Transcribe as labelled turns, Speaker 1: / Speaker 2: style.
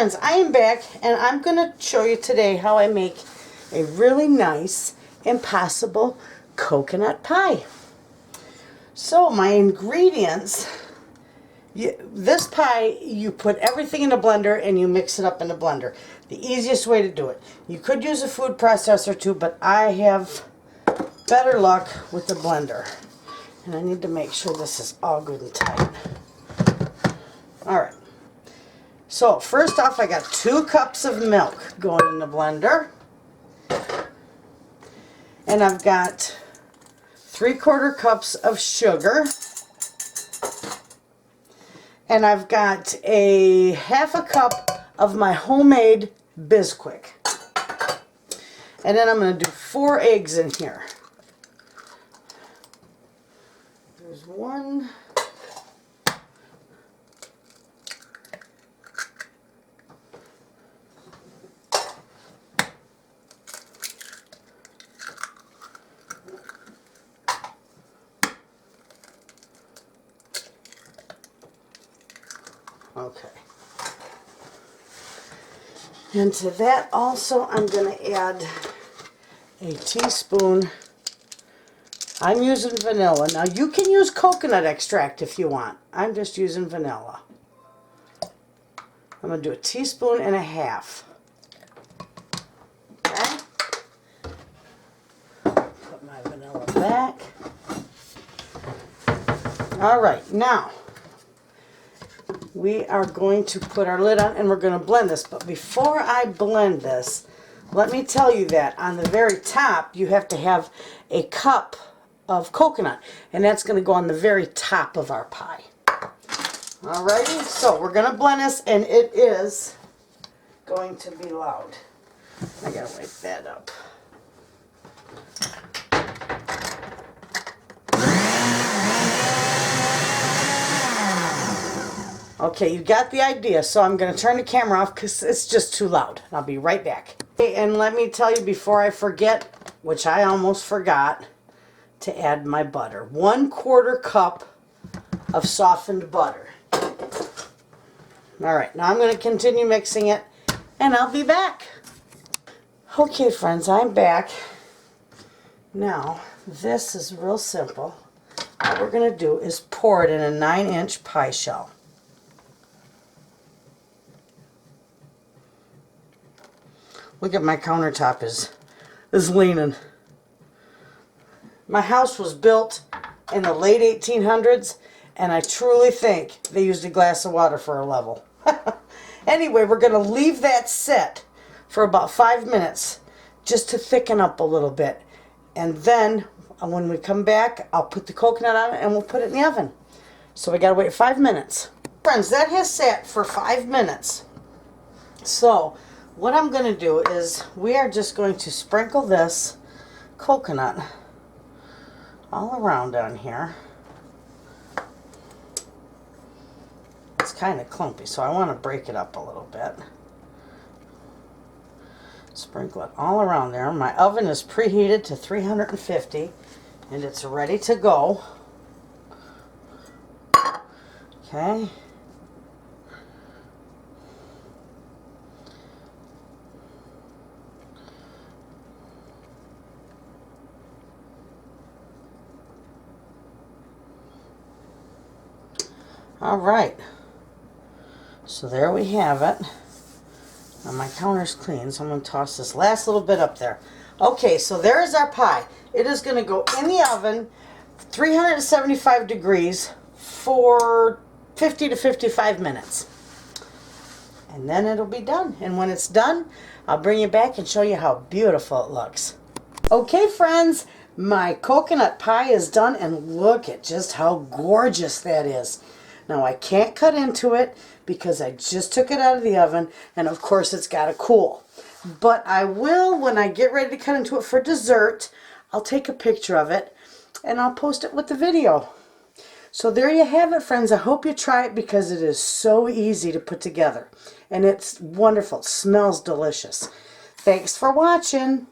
Speaker 1: friends, I am back and I'm going to show you today how I make a really nice impossible coconut pie. So my ingredients, this pie, you put everything in a blender and you mix it up in a blender. The easiest way to do it. You could use a food processor too, but I have better luck with the blender. And I need to make sure this is all good and tight. Alright. So first off, I got 2 cups of milk going in the blender. And I've got 3/4 cups of sugar. And I've got a 1/2 cup of my homemade Bisquick. And then I'm going to do 4 eggs in here. There's 1. Okay. And to that also I'm going to add a teaspoon. I'm using vanilla. Now you can use coconut extract if you want. I'm just using vanilla. I'm going to do 1.5 teaspoons. Okay. Put my vanilla back. Alright, now we are going to put our lid on and we're going to blend this. But before I blend this, let me tell you that on the very top you have to have a cup of coconut. And that's going to go on the very top of our pie. Alrighty, so we're going to blend this and it is going to be loud. I got to wipe that up. Okay, you got the idea, so I'm going to turn the camera off because it's just too loud. I'll be right back. Okay, and let me tell you before I forget, which I almost forgot, to add my butter. 1/4 cup of softened butter. Alright, now I'm going to continue mixing it, and I'll be back. Okay, friends, I'm back. Now, this is real simple. What we're going to do is pour it in a 9-inch pie shell. Look at my countertop is leaning. My house was built in the late 1800s, and I truly think they used a glass of water for a level. Anyway, we're going to leave that sit for about 5 minutes just to thicken up a little bit. And then when we come back, I'll put the coconut on it and we'll put it in the oven. So we got to wait 5 minutes. Friends, that has sat for 5 minutes. So what I'm going to do is we are just going to sprinkle this coconut all around down here. It's kind of clumpy, so I want to break it up a little bit. Sprinkle it all around there. My oven is preheated to 350 and it's ready to go. Okay. Alright, so there we have it. Now my counter's clean, so I'm going to toss this last little bit up there. Okay, so there is our pie. It is going to go in the oven, 375 degrees for 50 to 55 minutes. And then it'll be done. And when it's done, I'll bring you back and show you how beautiful it looks. Okay, friends, my coconut pie is done, and look at just how gorgeous that is. Now I can't cut into it because I just took it out of the oven, and of course it's got to cool. But I will, when I get ready to cut into it for dessert, I'll take a picture of it and I'll post it with the video. So there you have it, friends. I hope you try it because it is so easy to put together. And it's wonderful. It smells delicious. Thanks for watching.